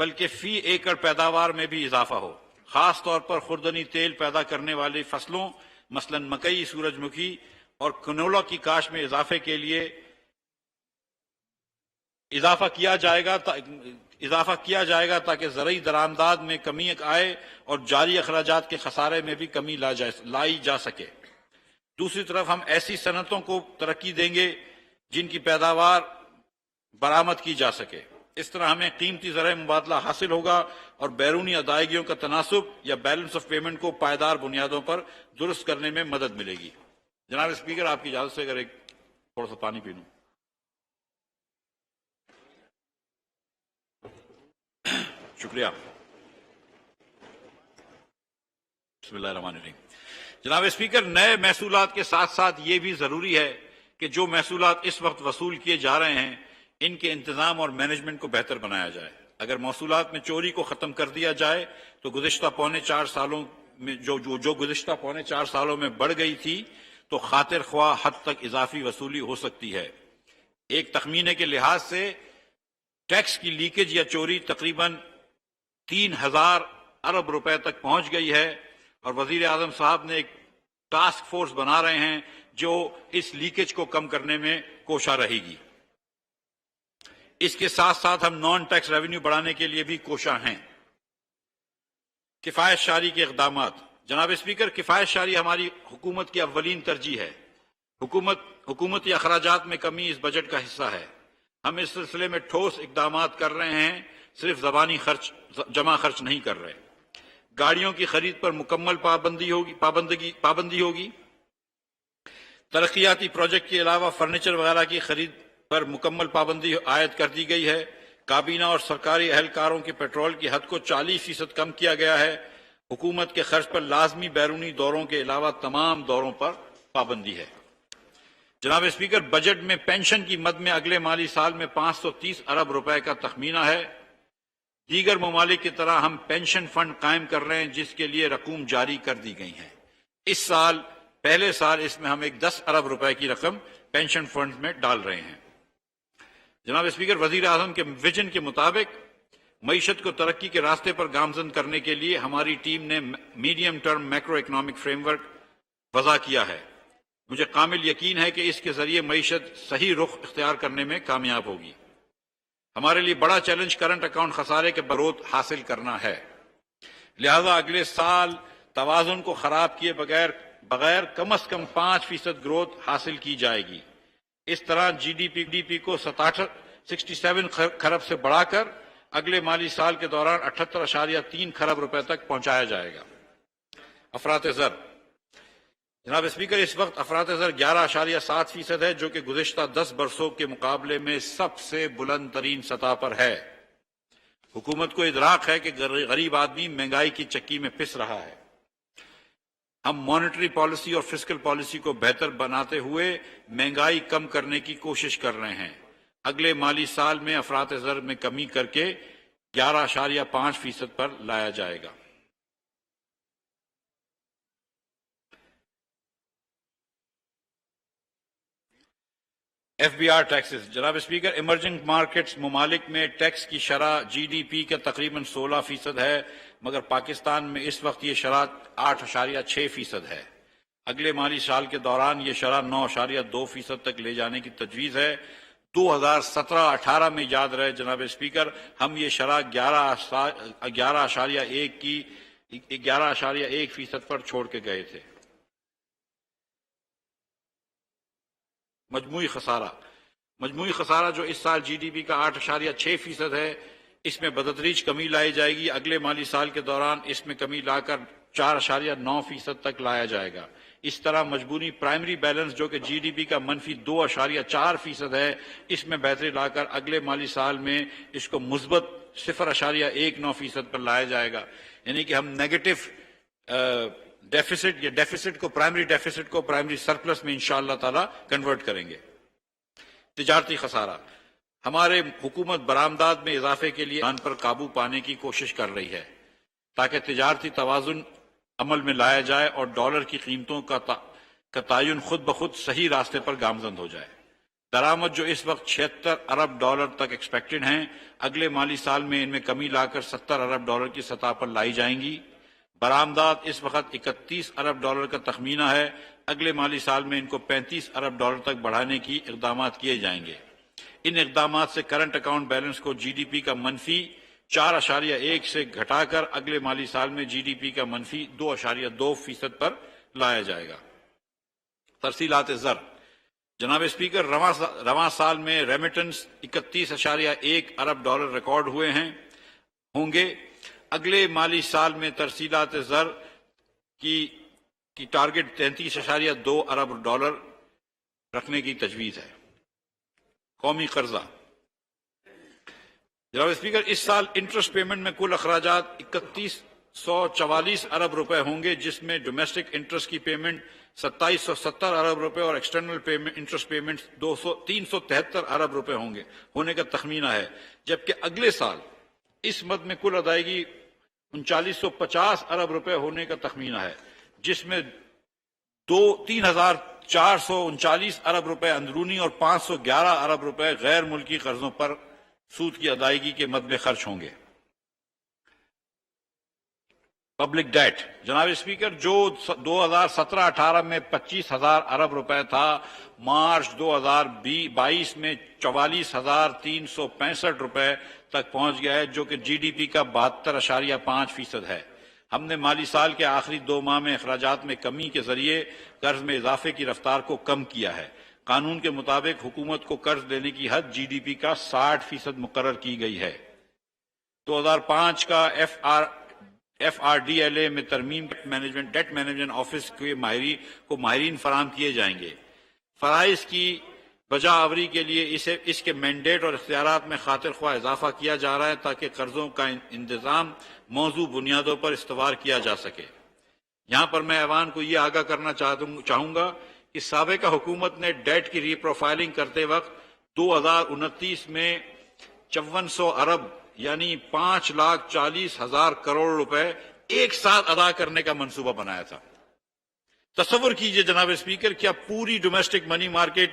بلکہ فی ایکڑ پیداوار میں بھی اضافہ ہو، خاص طور پر خوردنی تیل پیدا کرنے والی فصلوں مثلا مکئی، سورج مکھی اور کنولا کی کاشت میں اضافے کے لیے اضافہ کیا جائے گا تاکہ زرعی درآمدات میں کمی آئے اور جاری اخراجات کے خسارے میں بھی کمی لائی جا سکے۔ دوسری طرف ہم ایسی صنعتوں کو ترقی دیں گے جن کی پیداوار برآمد کی جا سکے۔ اس طرح ہمیں قیمتی زرعی مبادلہ حاصل ہوگا اور بیرونی ادائیگیوں کا تناسب یا بیلنس آف پیمنٹ کو پائیدار بنیادوں پر درست کرنے میں مدد ملے گی۔ جناب اسپیکر، آپ کی اجازت سے اگر ایک تھوڑا سا پانی پی لوں۔ شکریہ۔ بسم اللہ الرحمن الرحیم۔ جناب اسپیکر، نئے محصولات کے ساتھ ساتھ یہ بھی ضروری ہے کہ جو محصولات اس وقت وصول کیے جا رہے ہیں ان کے انتظام اور مینجمنٹ کو بہتر بنایا جائے۔ اگر محصولات میں چوری کو ختم کر دیا جائے تو گزشتہ پونے 4 سالوں میں جو گزشتہ پونے 4 سالوں میں بڑھ گئی تھی تو خاطر خواہ حد تک اضافی وصولی ہو سکتی ہے۔ ایک تخمینے کے لحاظ سے ٹیکس کی لیکیج یا چوری تقریباً 3000 ارب روپے تک پہنچ گئی ہے اور وزیر اعظم صاحب نے ایک ٹاسک فورس بنا رہے ہیں جو اس لیکیج کو کم کرنے میں کوشاں رہے گی۔ اس کے ساتھ ساتھ ہم نان ٹیکس ریونیو بڑھانے کے لیے بھی کوشاں ہیں۔ کفایت شاری کے اقدامات۔ جناب اسپیکر، کفایت شاری ہماری حکومت کی اولین ترجیح ہے۔ حکومتی اخراجات میں کمی اس بجٹ کا حصہ ہے۔ ہم اس سلسلے میں ٹھوس اقدامات کر رہے ہیں، صرف زبانی جمع خرچ نہیں کر رہے۔ گاڑیوں کی خرید پر مکمل پابندی ہوگی۔ ترقیاتی پروجیکٹ کے علاوہ فرنیچر وغیرہ کی خرید پر مکمل پابندی عائد کر دی گئی ہے۔ کابینہ اور سرکاری اہلکاروں کے پیٹرول کی حد کو 40% کم کیا گیا ہے۔ حکومت کے خرچ پر لازمی بیرونی دوروں کے علاوہ تمام دوروں پر پابندی ہے۔ جناب اسپیکر، بجٹ میں پینشن کی مد میں اگلے مالی سال میں 530 ارب روپے کا تخمینہ ہے۔ دیگر ممالک کی طرح ہم پینشن فنڈ قائم کر رہے ہیں جس کے لیے رقوم جاری کر دی گئی ہیں۔ اس سال پہلے سال اس میں ہم ایک 10 ارب روپے کی رقم پینشن فنڈ میں ڈال رہے ہیں۔ جناب اسپیکر، وزیر اعظم کے ویژن کے مطابق معیشت کو ترقی کے راستے پر گامزن کرنے کے لیے ہماری ٹیم نے medium term macro economic frame work وضع کیا ہے۔ مجھے کامل یقین ہے کہ اس کے ذریعے معیشت صحیح رخ اختیار کرنے میں کامیاب ہوگی۔ ہمارے لیے بڑا چیلنج کرنٹ اکاؤنٹ خسارے کے گروتھ حاصل کرنا ہے، لہذا اگلے سال توازن کو خراب کیے بغیر کم از کم 5% گروتھ حاصل کی جائے گی۔ اس طرح جی ڈی پی کو 67 کھرب سے بڑھا کر اگلے مالی سال کے دوران 78.3 کھرب روپے تک پہنچایا جائے گا۔ افراط زر۔ جناب اسپیکر، اس وقت افراط زر 11.7% ہے جو کہ گزشتہ 10 برسوں کے مقابلے میں سب سے بلند ترین سطح پر ہے۔ حکومت کو ادراک ہے کہ غریب آدمی مہنگائی کی چکی میں پس رہا ہے۔ ہم مانیٹری پالیسی اور فسکل پالیسی کو بہتر بناتے ہوئے مہنگائی کم کرنے کی کوشش کر رہے ہیں۔ اگلے مالی سال میں افراط زر میں کمی کر کے 11.5% پر لایا جائے گا۔ F B R taxes. جناب اسپیکر، ایمرجنگ مارکیٹس ممالک میں ٹیکس کی شرح جی ڈی پی کا تقریباً 16% ہے، مگر پاکستان میں اس وقت یہ شرح 8.6% ہے۔ اگلے مالی سال کے دوران یہ شرح 9.2% تک لے جانے کی تجویز ہے۔ 2017-18 میں یاد رہے جناب اسپیکر، ہم یہ شرح 11.1% پر چھوڑ کے گئے تھے۔ مجموعی خسارہ جو اس سال جی ڈی پی کا 8.6% ہے، اس میں بتدریج کمی لائی جائے گی۔ اگلے مالی سال کے دوران اس میں کمی لا کر 4.9% تک لایا جائے گا۔ اس طرح مجبوری پرائمری بیلنس جو کہ جی ڈی پی کا -2.4% ہے، اس میں بہتری لا کر اگلے مالی سال میں اس کو مثبت 0.19% پر لایا جائے گا۔ یعنی کہ ہم نیگیٹو ڈیفیسٹ یا پرائمری ڈیفیسٹ کو پرائمری سرپلس میں انشاءاللہ تعالی کنورٹ کریں گے۔ تجارتی خسارہ۔ ہمارے حکومت برآمدات میں اضافے کے لیے پر قابو پانے کی کوشش کر رہی ہے تاکہ تجارتی توازن عمل میں لایا جائے اور ڈالر کی قیمتوں کا تعین خود بخود صحیح راستے پر گامزن ہو جائے۔ درآمد جو اس وقت 76 ارب ڈالر تک ایکسپیکٹڈ ہیں، اگلے مالی سال میں ان میں کمی لا کر 70 ارب ڈالر کی سطح پر لائی جائیں گی۔ برآمدات اس وقت 31 ارب ڈالر کا تخمینہ ہے، اگلے مالی سال میں ان کو 35 ارب ڈالر تک بڑھانے کی اقدامات کیے جائیں گے۔ ان اقدامات سے کرنٹ اکاؤنٹ بیلنس کو جی ڈی پی کا منفی 4.1 سے گھٹا کر اگلے مالی سال میں جی ڈی پی کا منفی 2.2% پر لایا جائے گا۔ ترسیلات زر۔ جناب اسپیکر، رواں سال میں ریمیٹنس 31.1 ارب ڈالر ریکارڈ ہوئے ہوں گے۔ اگلے مالی سال میں ترسیلات زر کی ٹارگٹ 33.2 ارب ڈالر رکھنے کی تجویز ہے۔ قومی قرضہ۔ جناب اسپیکر، اس سال انٹرسٹ پیمنٹ میں کل اخراجات 3144 ارب روپے ہوں گے، جس میں ڈومیسٹک انٹرسٹ کی پیمنٹ 2770 ارب روپے اور ایکسٹرنل انٹرسٹ پیمنٹ 373 ارب روپے ہونے کا تخمینہ ہے، جبکہ اگلے سال اس مد میں کل ادائیگی 3950 ارب روپے ہونے کا تخمینہ ہے، جس میں 3439 ارب روپے اندرونی اور 511 ارب روپے غیر ملکی قرضوں پر سود کی ادائیگی کے مد میں خرچ ہوں گے۔ Public debt. جناب اسپیکر، جو 2017-18 میں 25,000 ارب روپے تھا، مارچ 2022 میں 44,365 روپے تک پہنچ گیا ہے، جو کہ جی ڈی پی کا 72.5% ہے۔ ہم نے مالی سال کے آخری 2 ماہ میں اخراجات میں کمی کے ذریعے قرض میں اضافے کی رفتار کو کم کیا ہے۔ قانون کے مطابق حکومت کو قرض لینے کی حد جی ڈی پی کا 60% مقرر کی گئی ہے۔ 2005 کا F R D L A میں ترمیم ڈیٹ مینجمنٹ آفس کو ماہرین فراہم کیے جائیں گے۔ فرائض کی بجا آوری کے لیے اس کے مینڈیٹ اور اختیارات میں خاطر خواہ اضافہ کیا جا رہا ہے تاکہ قرضوں کا انتظام موضوع بنیادوں پر استوار کیا جا سکے۔ یہاں پر میں ایوان کو یہ آگاہ کرنا چاہوں گا کہ سابقہ حکومت نے ڈیٹ کی ری پروفائلنگ کرتے وقت 2029 میں 5400 ارب یعنی 5,40,000 کروڑ روپے ایک ساتھ ادا کرنے کا منصوبہ بنایا تھا۔ تصور کیجئے جناب اسپیکر، کیا پوری ڈومیسٹک منی مارکیٹ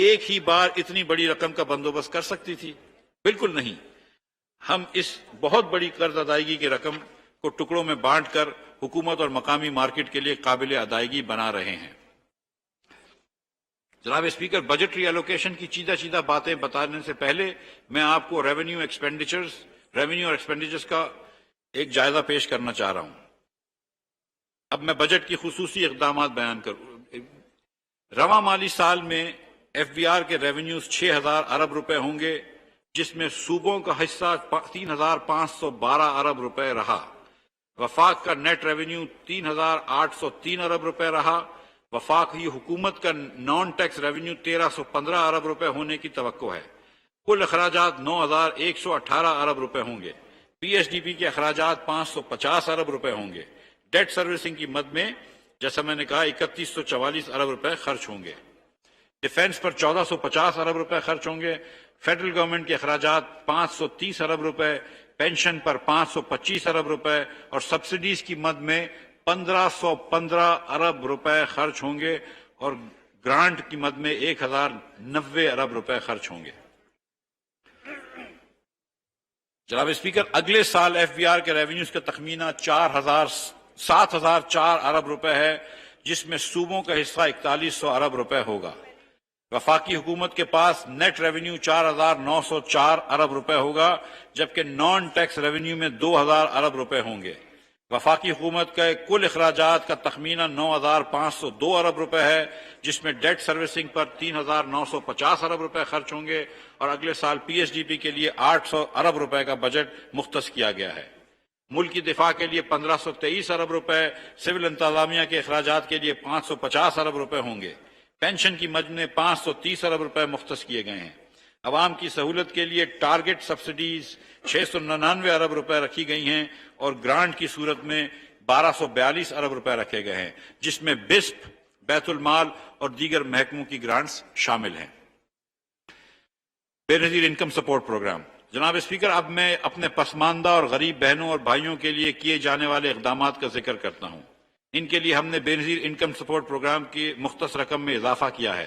ایک ہی بار اتنی بڑی رقم کا بندوبست کر سکتی تھی؟ بالکل نہیں۔ ہم اس بہت بڑی قرض ادائیگی کی رقم کو ٹکڑوں میں بانٹ کر حکومت اور مقامی مارکیٹ کے لیے قابل ادائیگی بنا رہے ہیں۔ جناب اسپیکر، بجٹری ایلوکیشن کی چیدہ باتیں بتانے سے پہلے میں آپ کو ریونیو اور ایکسپینڈیچرز کا ایک جائزہ پیش کرنا چاہ رہا ہوں۔ اب میں بجٹ کی خصوصی اقدامات بیان کروں۔ رواں مالی سال میں ایف بی آر کے ریونیوز 6,000 ارب روپے ہوں گے، جس میں صوبوں کا حصہ 3,512 ارب روپے رہا۔ وفاق کا نیٹ ریونیو 3,803 ارب روپے رہا۔ وفاقی حکومت کا نان ٹیکس ریونیو 1,315 ارب روپے ہونے کی توقع ہے۔ کل اخراجات 9,118 ارب روپے ہوں گے۔ پی ایس ڈی پی کے اخراجات 550 ارب روپے ہوں گے۔ ڈیٹ سروسنگ کی مد میں جیسا میں نے کہا 3,144 ارب روپے خرچ ہوں گے۔ ڈیفنس پر 1,450 ارب روپے خرچ ہوں گے۔ فیڈرل گورنمنٹ کے اخراجات 530 ارب روپے، پینشن پر 525 ارب روپے اور سبسڈیز کی مد میں 1,515 ارب روپے خرچ ہوں گے اور گرانٹ کی مد میں 1,090 ارب روپے خرچ ہوں گے۔ جناب اسپیکر، اگلے سال ایف بی آر کے ریونیوز کا تخمینہ 7,004 ارب روپے ہے، جس میں صوبوں کا حصہ 4,100 ارب روپے ہوگا۔ وفاقی حکومت کے پاس نیٹ ریونیو 4,904 ارب روپے ہوگا، جبکہ نان ٹیکس ریونیو میں 2,000 ارب روپے ہوں گے۔ وفاقی حکومت کے کل اخراجات کا تخمینہ 9,502 ارب روپے ہے، جس میں ڈیٹ سروسنگ پر 3,950 ارب روپے خرچ ہوں گے اور اگلے سال پی ایس ڈی پی کے لیے 800 ارب روپے کا بجٹ مختص کیا گیا ہے۔ ملک کی دفاع کے لیے 1,523 ارب روپے، سول انتظامیہ کے اخراجات کے لیے 550 ارب روپے ہوں گے۔ پینشن کی مد میں 530 ارب روپے مختص کیے گئے ہیں۔ عوام کی سہولت کے لیے ٹارگٹ سبسڈیز 699 ارب روپے رکھی گئی ہیں اور گرانٹ کی صورت میں 1,242 ارب روپے رکھے گئے ہیں، جس میں بسپ، بیت المال اور دیگر محکموں کی گرانٹس شامل ہیں۔ بے نظیر انکم سپورٹ پروگرام۔ جناب اسپیکر، اب میں اپنے پسماندہ اور غریب بہنوں اور بھائیوں کے لیے کیے جانے والے اقدامات کا ذکر کرتا ہوں۔ ان کے لیے ہم نے بے نظیر انکم سپورٹ پروگرام کی مختص رقم میں اضافہ کیا ہے۔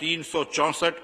364